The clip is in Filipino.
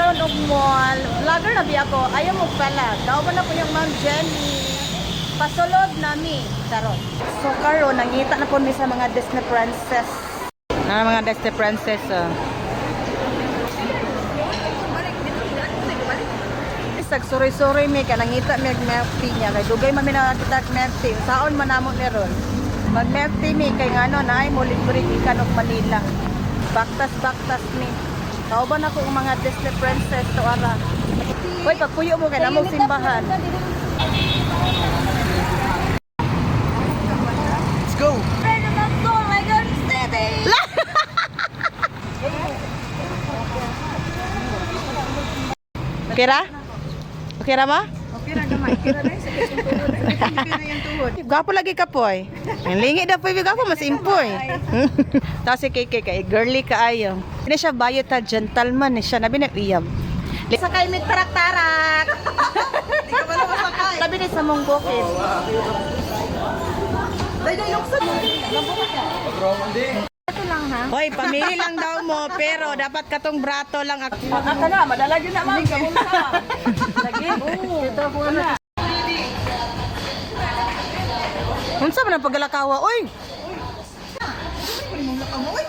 karon og mall. Vlogger na bi ako. Ayaw mo pala. Daw ba na po yung Ma'am Jenny? Pasulod nami karon. So karon nangita na po mi sa mga Disney princess. Mga Disney princess. Suri-suri mi ka nangita mi Merti niya kay dugay man mi na kita Merti. Saon man namo meron. Mag Merti mi kay ngano naay mo libre ikan og Manila. Baktas mi. Kauban ako ang mga Disney princess to ara. Hoy pagpuyo mo kay namong simbahan. Let's go! Okay ra? Okay ra ba? Okay na gamay. Kira na sa yung tuhod. Gapo lagi ka poy. Ang lingi daw poy gapo mas impoy. Tapos si Kiki kay girly kaayo. Ini siya bayo ta gentleman ni siya nabi na iyam. Sakay mi tarak-tarak. Hindi ka ba na masakay? Sabi ni sa mong bukid. Dahil luksan mo. Ito lang ha? Hoy, pamili lang daw mo pero dapat katong brato lang ako. Aka na, madalag yun naman. Kamunta. Lagi? Oo. Ito po na. Unsa man ang paggalakawa? Oy. Uy, mong lakamoy.